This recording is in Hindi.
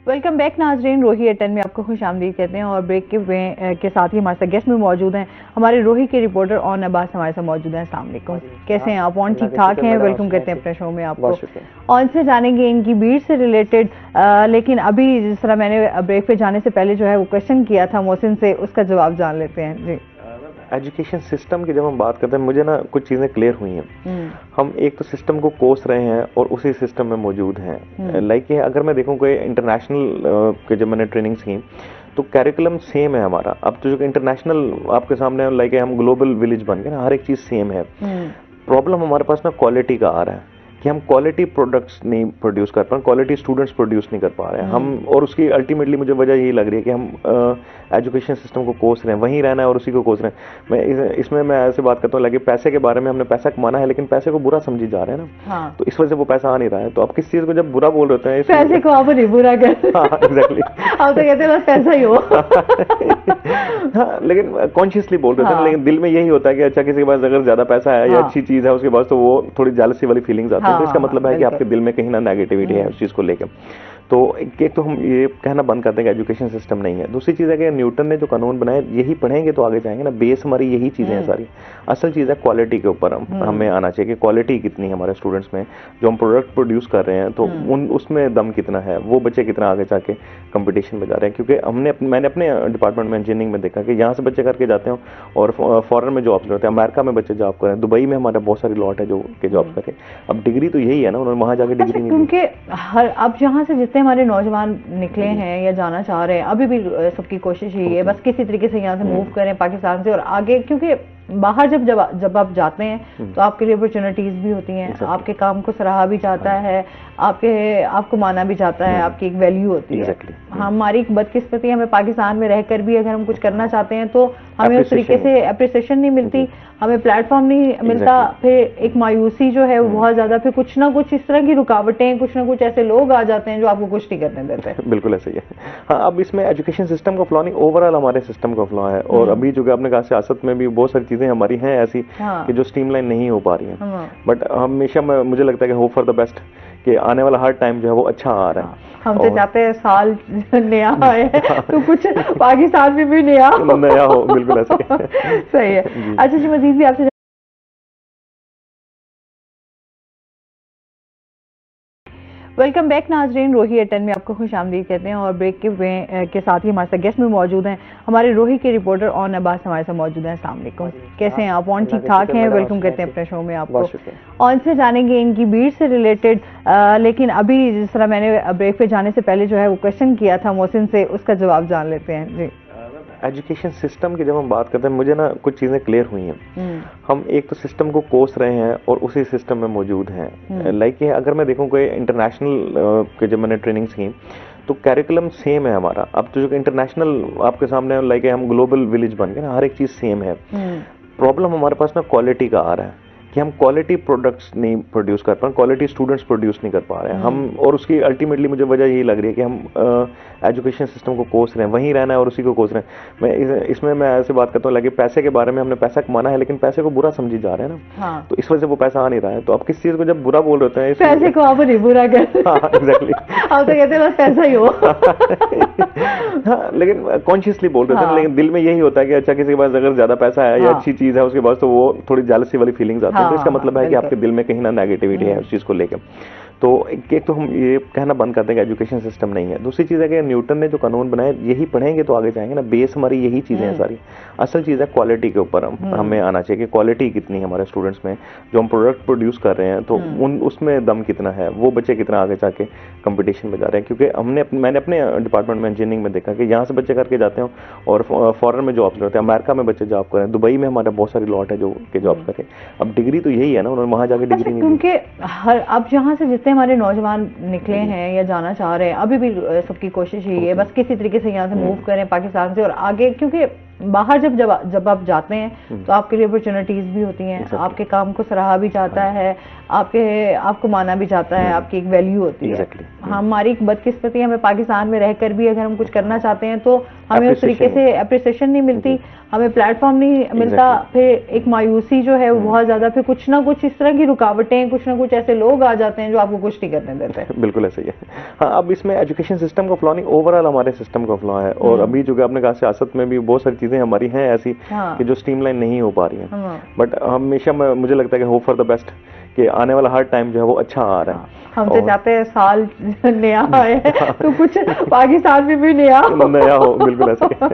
वेलकम बैक नाजरीन। रोही एटन में आपको खुश आमदीद कहते हैं और ब्रेक के साथ ही हमारे साथ गेस्ट में मौजूद हैं हमारे रोही के रिपोर्टर ऑन अब्बास हमारे साथ मौजूद हैं। अस्सलाम वालेकुम, कैसे हैं आप? ऑन ठीक ठाक हैं? वेलकम करते हैं अपने शो में आपको। ऑन से जानेंगे इनकी बीट से रिलेटेड, लेकिन अभी जिस तरह मैंने ब्रेक पे जाने से पहले जो है वो क्वेश्चन किया था मोहसिन से, उसका जवाब जान लेते हैं जी। एजुकेशन सिस्टम की जब हम बात करते हैं, मुझे ना कुछ चीज़ें क्लियर हुई हैं। हम एक तो सिस्टम को कोस रहे हैं और उसी सिस्टम में मौजूद हैं। लाइक अगर मैं देखूं कोई इंटरनेशनल के जब मैंने ट्रेनिंग्स की तो कैरिकुलम सेम है हमारा। अब तो जो इंटरनेशनल आपके सामने लाइक हम ग्लोबल विलेज बन गए ना, हर एक चीज़ सेम है। प्रॉब्लम हमारे पास ना क्वालिटी का आ रहा है कि हम क्वालिटी प्रोडक्ट्स नहीं प्रोड्यूस कर पा रहे, क्वालिटी स्टूडेंट्स प्रोड्यूस नहीं कर पा रहे हैं हम। और उसकी अल्टीमेटली मुझे वजह यही लग रही है कि हम एजुकेशन सिस्टम को कोस रहे हैं, वहीं रहना है और उसी को कोस रहे हैं। इसमें मैं ऐसे बात करता हूँ लगे पैसे के बारे में, हमने पैसा कमाना है लेकिन पैसे को बुरा समझी जा रहे हैं ना। हाँ। तो इस वजह से वो पैसा आ नहीं रहा है। तो आप किस चीज़ को जब बुरा बोल रहे हैं, पैसे को आप नहीं बुरा कर। हाँ एग्जैक्टली। आप तो कहते हैं बस पैसा ही हो। हाँ, लेकिन कॉन्शियसली बोल रहे थे। लेकिन दिल में यही होता है कि अच्छा किसी के पास अगर ज्यादा पैसा है या अच्छी चीज है उसके पास, तो वो थोड़ी जेलसी वाली फीलिंग्स आती है। तो इसका मतलब है कि आपके दिल में कहीं ना नेगेटिविटी है उस चीज को लेकर। तो एक तो हम ये कहना बंद कर देंगे एजुकेशन सिस्टम नहीं है। दूसरी चीज है कि न्यूटन ने जो कानून बनाए यही पढ़ेंगे तो आगे जाएंगे ना। बेस हमारी यही चीजें हैं सारी। असल चीज है क्वालिटी के ऊपर हमें आना चाहिए कि क्वालिटी कितनी है हमारे स्टूडेंट्स में। जो हम प्रोडक्ट प्रोड्यूस कर रहे हैं तो उसमें दम कितना है, वो बच्चे कितना आगे जाके कंपटीशन में जा रहे हैं। क्योंकि मैंने अपने डिपार्टमेंट में इंजीनियरिंग में देखा कि यहाँ से बच्चे करके जाते हैं और फॉरेन में जॉब करते हैं। अमेरिका में बच्चे जॉब कर रहे हैं, दुबई में हमारा बहुत सारी लॉट है जो कि जॉब कर रहे हैं। अब डिग्री तो यही है ना, उन्होंने वहां जाके डिग्री नहीं। क्योंकि अब जहाँ से जितने हमारे नौजवान निकले हैं या जाना चाह रहे हैं, अभी भी सबकी कोशिश यही है बस किसी तरीके से यहाँ से मूव करें पाकिस्तान से और आगे। क्योंकि बाहर जब आप जाते हैं तो आपके लिए अपॉर्चुनिटीज भी होती हैं, आपके काम को सराहा भी जाता है, आपको माना भी जाता है, आपकी एक वैल्यू होती है। हमारी एक बदकिस्मती, हमें पाकिस्तान में रहकर भी अगर हम कुछ करना चाहते हैं तो हमें उस तरीके से अप्रिसिएशन नहीं मिलती, हमें प्लेटफॉर्म नहीं मिलता। फिर एक मायूसी जो है वो बहुत ज्यादा, फिर कुछ ना कुछ इस तरह की रुकावटें, कुछ ना कुछ ऐसे लोग आ जाते हैं जो आपको कुछ नहीं करने देते। बिल्कुल ऐसा ही है। हाँ, अब इसमें एजुकेशन सिस्टम का फ्लॉ नहीं, ओवरऑल हमारे सिस्टम का फ्लॉ है। और अभी जो आपने कहा सियासत में भी बहुत सारी चीजें हमारी हैं ऐसी कि जो स्ट्रीमलाइन नहीं हो पा रही हैं। बट हमेशा मुझे लगता है कि होप फॉर द बेस्ट कि आने वाला हर टाइम जो है वो अच्छा आ रहा है। हम तो चाहते हैं साल नया आए तो कुछ पाकिस्तान में भी नया हो। बिल्कुल ऐसा सही है। अच्छा जी, मजीद भी आपसे वेलकम बैक नाजरीन। रोही एटन में आपको खुश आमदीद कहते हैं और ब्रेक के साथ ही हमारे साथ गेस्ट में मौजूद हैं हमारे रोही के रिपोर्टर ऑन अब्बास हमारे साथ मौजूद हैं। अस्सलाम वालेकुम, कैसे हैं आप? ऑन ठीक ठाक हैं? वेलकम करते हैं अपने शो में आपको। ऑन से जानेंगे इनकी बीट से रिलेटेड, लेकिन अभी जिस तरह मैंने ब्रेक पे जाने से पहले जो है वो क्वेश्चन किया था मोहसिन से, उसका जवाब जान लेते हैं जी। एजुकेशन सिस्टम की जब हम बात करते हैं, मुझे ना कुछ चीज़ें क्लियर हुई हैं। हम एक तो सिस्टम को कोस रहे हैं और उसी सिस्टम में मौजूद हैं। लाइक अगर मैं देखूं कोई इंटरनेशनल के जब मैंने ट्रेनिंग्स की तो कैरिकुलम सेम है हमारा। अब तो जो इंटरनेशनल आपके सामने लाइक हम ग्लोबल विलेज बन गए ना, हर एक चीज़ सेम है। प्रॉब्लम हमारे पास ना क्वालिटी का आ रहा है कि हम क्वालिटी प्रोडक्ट्स नहीं प्रोड्यूस कर पा रहे, क्वालिटी स्टूडेंट्स प्रोड्यूस नहीं कर पा रहे हैं हम। और उसकी अल्टीमेटली मुझे वजह यही लग रही है कि हम एजुकेशन सिस्टम को कोस रहे हैं, वहीं रहना है और उसी को कोस रहे हैं। इसमें मैं ऐसे बात करता हूँ लगे पैसे के बारे में, हमने पैसा कमाना है लेकिन पैसे को बुरा समझी जा रहे हैं ना। हाँ। तो इस वजह से वो पैसा आ नहीं रहा है। तो आप किस चीज़ को जब बुरा बोल रहे हैं, पैसे को आप नहीं बुरा कर। हाँ एग्जैक्टली। आप तो कहते हैं बस पैसा ही हो। हाँ, लेकिन कॉन्शियसली बोल रहे थे। लेकिन दिल में यही होता है कि अच्छा किसी के पास अगर ज्यादा पैसा है या अच्छी चीज है उसके पास, तो वो थोड़ी जेलसी वाली फीलिंग्स आती है। तो इसका मतलब है कि आपके दिल में कहीं ना नेगेटिविटी है उस चीज को लेकर। तो एक तो हम ये कहना बंद कर देंगे एजुकेशन सिस्टम नहीं है। दूसरी चीज है कि न्यूटन ने जो कानून बनाए यही पढ़ेंगे तो आगे जाएंगे ना। बेस हमारी यही चीजें हैं सारी। असल चीज है क्वालिटी के ऊपर हमें आना चाहिए कि क्वालिटी कितनी है हमारे स्टूडेंट्स में। जो हम प्रोडक्ट प्रोड्यूस कर रहे हैं तो उसमें दम कितना है, वो बच्चे कितना आगे जाके कंपटीशन में जा रहे हैं। क्योंकि मैंने अपने डिपार्टमेंट में इंजीनियरिंग में देखा कि यहाँ से बच्चे करके जाते हैं और फॉरेन में जॉब करते हैं। अमेरिका में बच्चे जॉब कर रहे हैं, दुबई में हमारा बहुत सारी लॉट है जो कि जॉब कर रहे हैं। अब डिग्री तो यही है ना, उन्होंने वहां जाके डिग्री नहीं। क्योंकि अब जहाँ से जितने हमारे नौजवान निकले हैं या जाना चाह रहे हैं, अभी भी सबकी कोशिश यही है बस किसी तरीके से यहाँ से मूव करें पाकिस्तान से और आगे। क्योंकि बाहर जब आप जाते हैं तो आपके लिए अपॉर्चुनिटीज भी होती हैं, आपके काम को सराहा भी जाता है, आपको माना भी जाता है, आपकी एक वैल्यू होती है। हमारी एक बदकिस्मती, हमें पाकिस्तान में रहकर भी अगर हम कुछ करना चाहते हैं तो हमें उस तरीके से अप्रिसिएशन नहीं मिलती, हमें प्लेटफॉर्म नहीं मिलता, फिर एक मायूसी जो है वो बहुत ज्यादा, फिर कुछ ना कुछ इस तरह की रुकावटें, कुछ ना कुछ ऐसे लोग आ जाते हैं जो आपको कुछ नहीं करने देते हैं। बिल्कुल ऐसा ही है। हाँ, अब इसमें एजुकेशन सिस्टम का फ्लॉ नहीं, ओवरऑल हमारे सिस्टम का फ्लॉ है। और अभी जो आपने कहा सियासत में भी बहुत सारी चीजें हमारी हैं ऐसी कि जो स्ट्रीमलाइन नहीं हो पा रही हैं। बट हमेशा मुझे लगता है कि होप फॉर द बेस्ट कि आने वाला हर टाइम जो है वो अच्छा आ रहा है। हम तो चाहते हैं साल नया आए तो कुछ पाकिस्तान में भी नया हो। बिल्कुल ऐसा ही है।